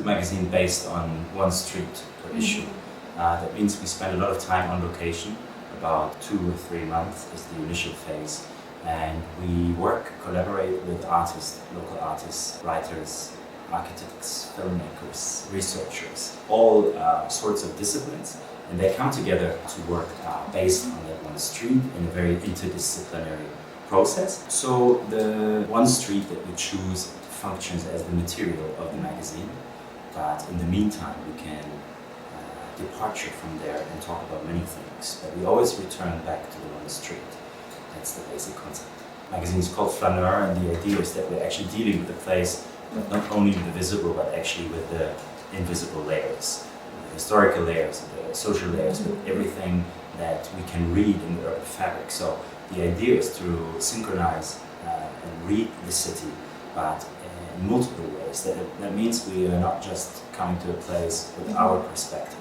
the magazine based on one street per issue. That means we spend a lot of time on location, about 2 or 3 months is the initial phase. And we collaborate with artists, local artists, writers, architects, filmmakers, researchers, all sorts of disciplines. And they come together to work based on that one street in a very interdisciplinary process. So the one street that we choose functions as the material of the magazine, but in the meantime we can departure from there and talk about many things. But we always return back to the one street. That's the basic concept. The magazine is called Flaneur, and the idea is that we're actually dealing with the place, but not only with the visible, but actually with the invisible layers, the historical layers, the social layers, with everything that we can read in the urban fabric. So the idea is to synchronize and read the city, but in multiple ways. That means we are not just coming to a place with our perspective,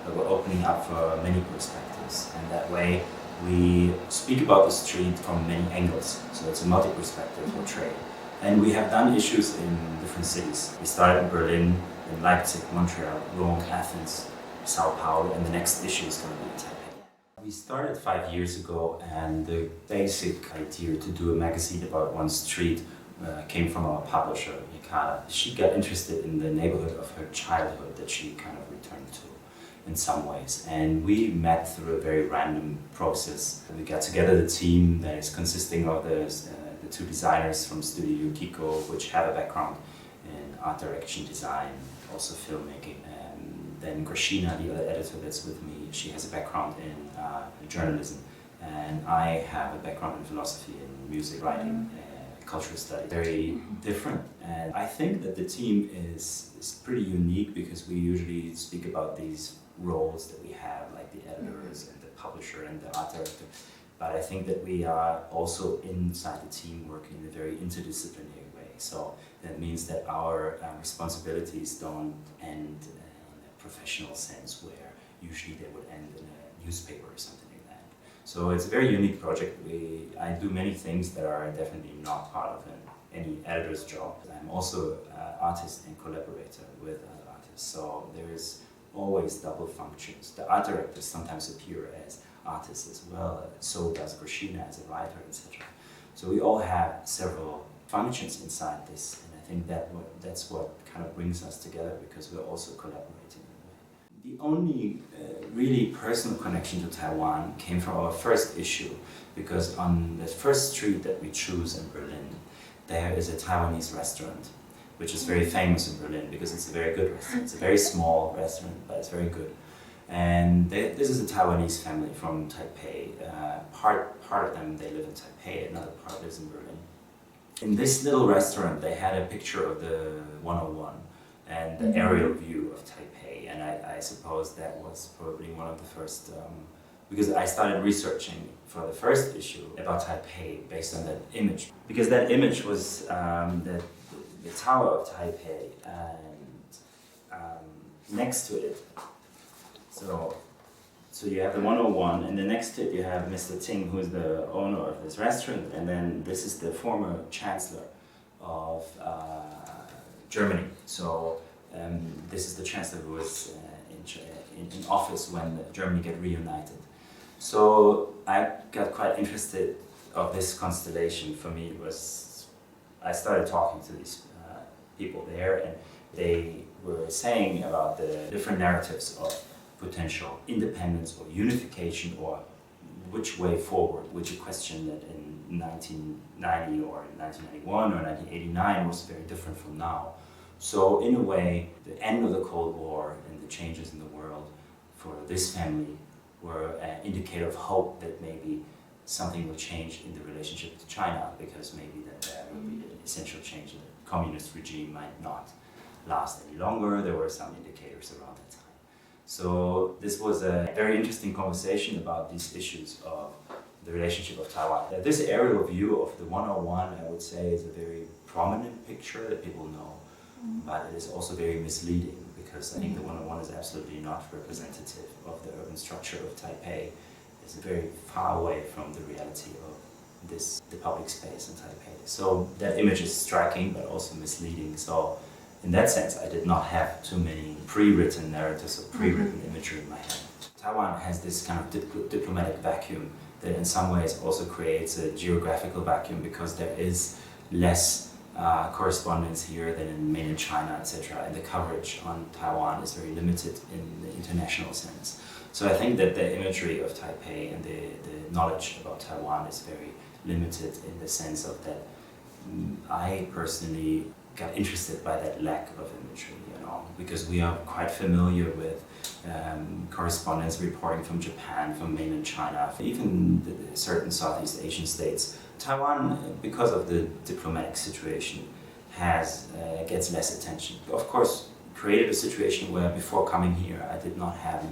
but we're opening up for many perspectives. And that way we speak about the street from many angles. So it's a multi-perspective portrayal. And we have done issues in different cities. We started in Berlin, in Leipzig, Montreal, Rome, Athens, Sao Paulo, and the next issue is going to be in Taipei. We started 5 years ago, and the basic idea to do a magazine about one street came from our publisher, Mikala. She got interested in the neighborhood of her childhood that she kind of returned to in some ways. And we met through a very random process. We got together the team that is consisting of the 2 designers from Studio Kiko, which have a background in art direction design, also filmmaking. And then Grashina, the other editor that's with me, she has a background in journalism. And I have a background in philosophy and music writing. Cultural study, very different. And I think that the team is pretty unique because we usually speak about these roles that we have, like the editors and the publisher and the art director. But I think that we are also inside the team working in a very interdisciplinary way. So that means that our responsibilities don't end in a professional sense where usually they would end in a newspaper or something. So it's a very unique project. I do many things that are definitely not part of any editor's job. I'm also an artist and collaborator with other artists, so there is always double functions. The art directors sometimes appear as artists as well, so does Grashina as a writer, etc. So we all have several functions inside this, and I think that's what kind of brings us together because we're also collaborating. The only really personal connection to Taiwan came from our first issue, because on the first street that we choose in Berlin, there is a Taiwanese restaurant, which is very famous in Berlin because it's a very good restaurant. It's a very small restaurant, but it's very good. And this is a Taiwanese family from Taipei. Part of them, they live in Taipei, another part lives in Berlin. In this little restaurant, they had a picture of the 101 and the aerial view of Taipei. And I suppose that was probably one of the first, because I started researching for the first issue about Taipei based on that image. Because that image was the Tower of Taipei and next to it. So you have the 101, and then next to it you have Mr. Ting, who is the owner of this restaurant, and then this is the former chancellor of Germany. So this is the chancellor who was in office when Germany got reunited. So I got quite interested of this constellation. For me, I started talking to these people there, and they were saying about the different narratives of potential independence or unification, or which way forward, which a question that in 1990 or 1991 or 1989 was very different from now. So in a way, the end of the Cold War and the changes in the world for this family were an indicator of hope that maybe something will change in the relationship to China, because maybe that there will be an essential change in the communist regime might not last any longer. There were some indicators around that time. So this was a very interesting conversation about these issues of the relationship of Taiwan. This aerial view of the 101, I would say, is a very prominent picture that people know. But it is also very misleading, because I think the 101 is absolutely not representative of the urban structure of Taipei. It's very far away from the reality of the public space in Taipei. So that image is striking but also misleading. So in that sense, I did not have too many pre-written narratives or pre-written imagery in my head. Taiwan has this kind of diplomatic vacuum that in some ways also creates a geographical vacuum because there is less correspondence here than in mainland China, etc. And the coverage on Taiwan is very limited in the international sense. So I think that the imagery of Taipei and the knowledge about Taiwan is very limited in the sense of that I personally got interested by that lack of imagery, because we are quite familiar with correspondence reporting from Japan, from mainland China, even certain Southeast Asian states. Taiwan, because of the diplomatic situation, gets less attention. Of course, created a situation where before coming here, I did not have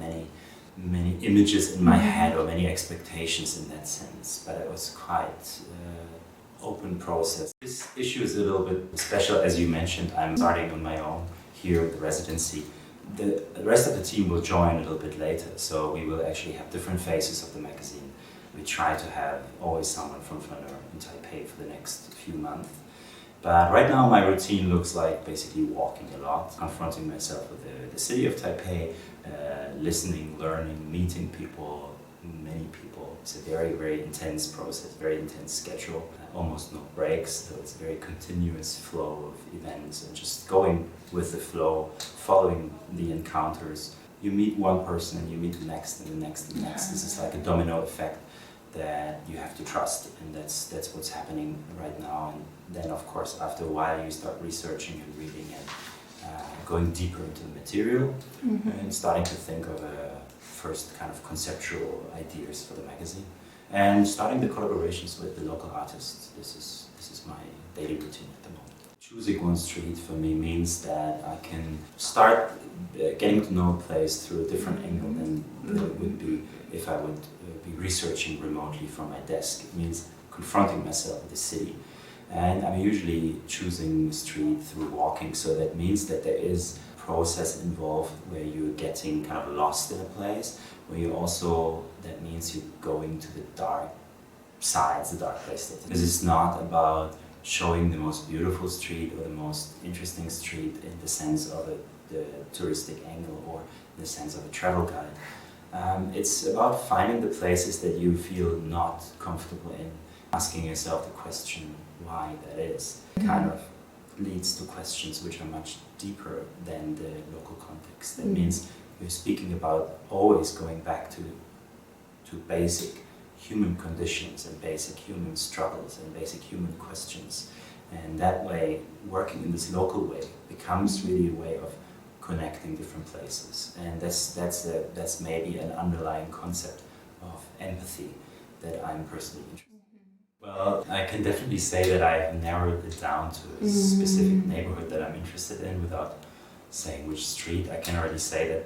many images in my head or many expectations in that sense, but it was quite open process. This issue is a little bit special, as you mentioned. I'm starting on my own here with the residency. The rest of the team will join a little bit later, so we will actually have different phases of the magazine. We try to have always someone from Flaneur in Taipei for the next few months. But right now my routine looks like basically walking a lot, confronting myself with the city of Taipei, listening, learning, meeting people, many people. It's a very, very intense process, very intense schedule, almost no breaks, so it's a very continuous flow of events and just going with the flow, following the encounters. You meet one person and you meet the next and the next and the next. This is like a domino effect that you have to trust, and that's what's happening right now. And then of course after a while you start researching and reading and going deeper into the material and starting to think of first kind of conceptual ideas for the magazine and starting the collaborations with the local artists. This is my daily routine at the moment. Choosing one street for me means that I can start getting to know a place through a different angle than it would be if I would be researching remotely from my desk. It means confronting myself with the city. And I'm usually choosing the street through walking, so that means that there is a process involved where you're getting kind of lost in a place, where you also, that means you're going to the dark sides, the dark places. Because it's not about showing the most beautiful street or the most interesting street in the sense of the touristic angle or in the sense of a travel guide. It's about finding the places that you feel not comfortable in, asking yourself the question why that is. Kind of leads to questions which are much deeper than the local context. That means you're speaking about always going back to basic human conditions and basic human struggles and basic human questions. And that way, working in this local way becomes really a way of connecting different places. And that's maybe an underlying concept of empathy that I'm personally interested in. Well, I can definitely say that I have narrowed it down to a specific neighborhood that I'm interested in without saying which street. I can already say that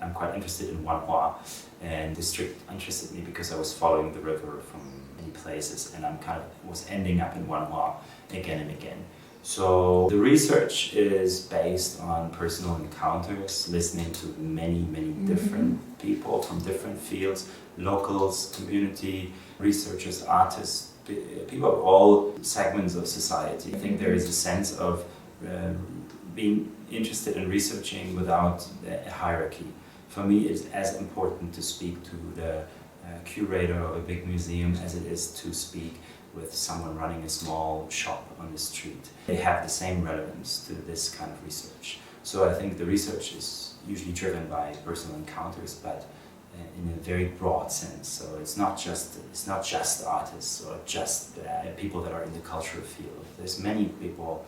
I'm quite interested in Wanhua, and the street interested me because I was following the river from many places and I'm kind of was ending up in Wanhua again and again. So the research is based on personal encounters, listening to many different people from different fields, locals, community, researchers, artists, people of all segments of society. I think there is a sense of being interested in researching without a hierarchy. For me, it's as important to speak to the curator of a big museum as it is to speak with someone running a small shop on the street. They have the same relevance to this kind of research. So I think the research is usually driven by personal encounters, but in a very broad sense. So it's not just artists or just people that are in the cultural field. There's many people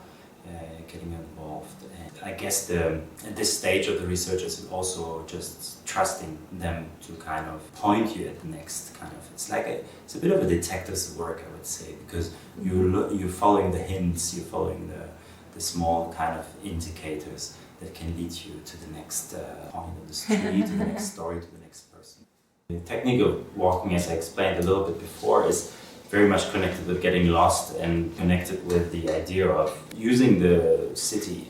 getting involved. And I guess at this stage of the research is also just trusting them to kind of point you at the next kind of. It's a bit of a detective's work, I would say, because you're following the hints, you're following the small kind of indicators that can lead you to the next point of the street, to the next story, to the next person. The technique of walking, as I explained a little bit before, is very much connected with getting lost and connected with the idea of using the city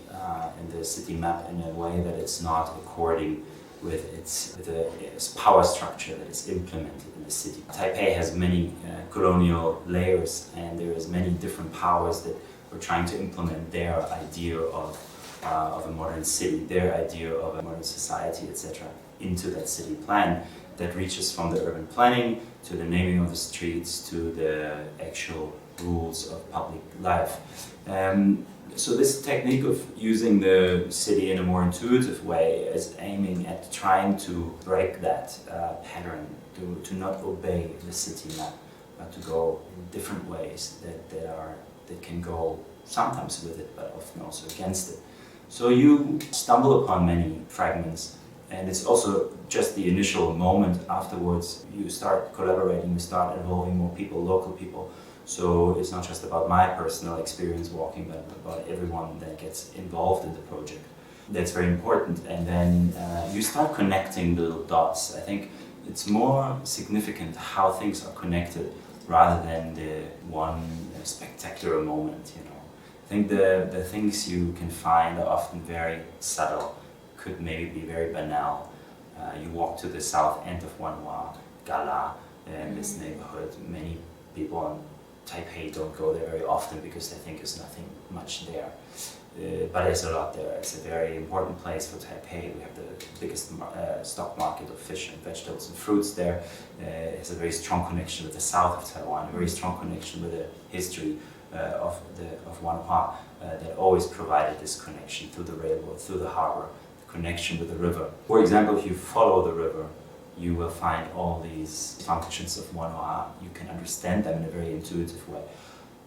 and the city map in a way that it's not according with its power structure that is implemented in the city. Taipei has many colonial layers, and there is many different powers that were trying to implement their idea of of a modern city, their idea of a modern society, etc., into that city plan that reaches from the urban planning to the naming of the streets to the actual rules of public life. So this technique of using the city in a more intuitive way is aiming at trying to break that pattern, to not obey the city map, but to go in different ways that can go sometimes with it, but often also against it. So you stumble upon many fragments, and it's also just the initial moment. Afterwards, you start collaborating, you start involving more people, local people. So it's not just about my personal experience walking, but about everyone that gets involved in the project. That's very important. And then you start connecting the little dots. I think it's more significant how things are connected rather than the one spectacular moment, you know. I think the things you can find are often very subtle, could maybe be very banal. You walk to the south end of Wanhua, Gala, in this neighborhood. Many people in Taipei don't go there very often because they think there's nothing much there. But there's a lot there. It's a very important place for Taipei. We have the biggest stock market of fish and vegetables and fruits there. It has a very strong connection with the south of Taiwan, a very strong connection with the history of Wanhua that always provided this connection through the railroad, through the harbor, the connection with the river. For example, if you follow the river, you will find all these functions of Wanhua. You can understand them in a very intuitive way.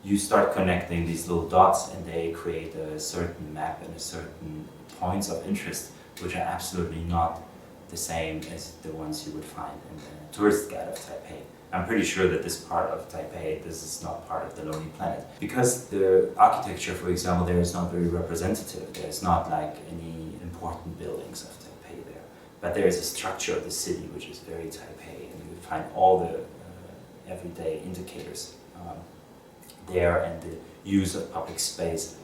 You start connecting these little dots and they create a certain map and a certain points of interest, which are absolutely not the same as the ones you would find in the tourist guide of Taipei. I'm pretty sure that this part of Taipei, this is not part of the Lonely Planet. Because the architecture, for example, there is not very representative. There's not like any important buildings of Taipei there. But there is a structure of the city which is very Taipei, and you find all the everyday indicators there and the use of public space.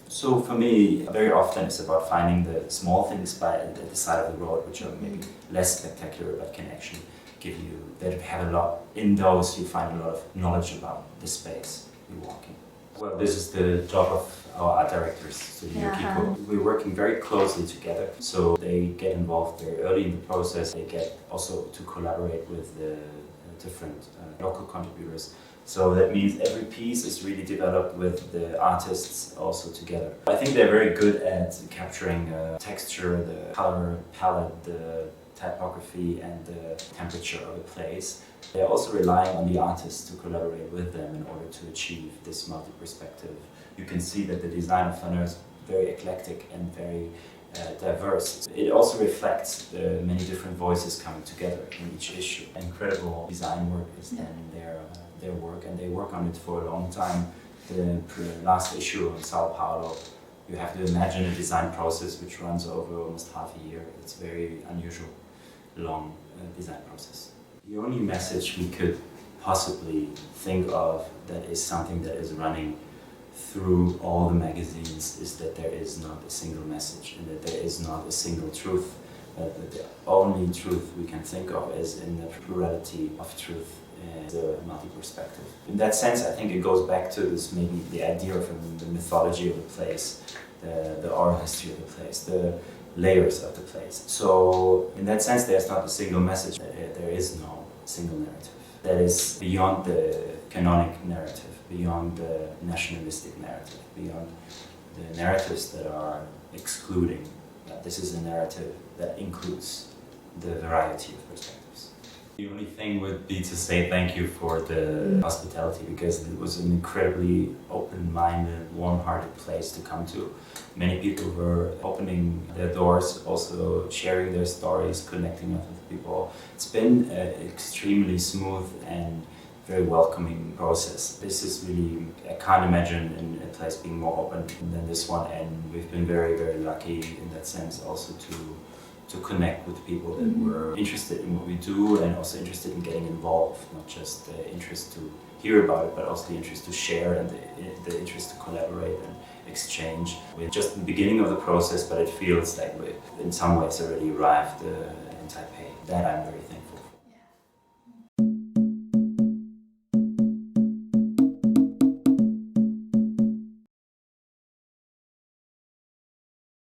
So for me, very often it's about finding the small things at the side of the road, which are maybe less spectacular, but can actually give you, that have a lot, in those you find a lot of knowledge about the space you walk in. Well, this is the job of our art directors, so Yukiko. We're working very closely together, so they get involved very early in the process. They get also to collaborate with the different local contributors. So that means every piece is really developed with the artists also together. I think they're very good at capturing texture, the color palette, the typography and the temperature of a place. They're also relying on the artists to collaborate with them in order to achieve this multi-perspective. You can see that the design of Flaneur is very eclectic and very diverse. It also reflects the many different voices coming together in each issue. Incredible design work is then their work, and they work on it for a long time. The last issue of Sao Paulo, you have to imagine a design process which runs over almost half a year. It's a very unusual, long design process. The only message we could possibly think of that is something that is running through all the magazines is that there is not a single message and that there is not a single truth. That the only truth we can think of is in the plurality of truth, the multi-perspective. In that sense, I think it goes back to this, maybe the idea of the mythology of the place, the oral history of the place, the layers of the place. So in that sense, there's not a single message. There is no single narrative. That is beyond the canonic narrative, beyond the nationalistic narrative, beyond the narratives that are excluding. This is a narrative that includes the variety of perspectives. The only thing would be to say thank you for the hospitality, because it was an incredibly open-minded, warm-hearted place to come to. Many people were opening their doors, also sharing their stories, connecting with people. It's been an extremely smooth and very welcoming process. This is really, I can't imagine in a place being more open than this one, and we've been very, very lucky in that sense also to connect with people that were interested in what we do and also interested in getting involved, not just the interest to hear about it, but also the interest to share and the interest to collaborate and exchange. We're just in the beginning of the process, but it feels like we've in some ways already arrived in Taipei. That I'm very thankful.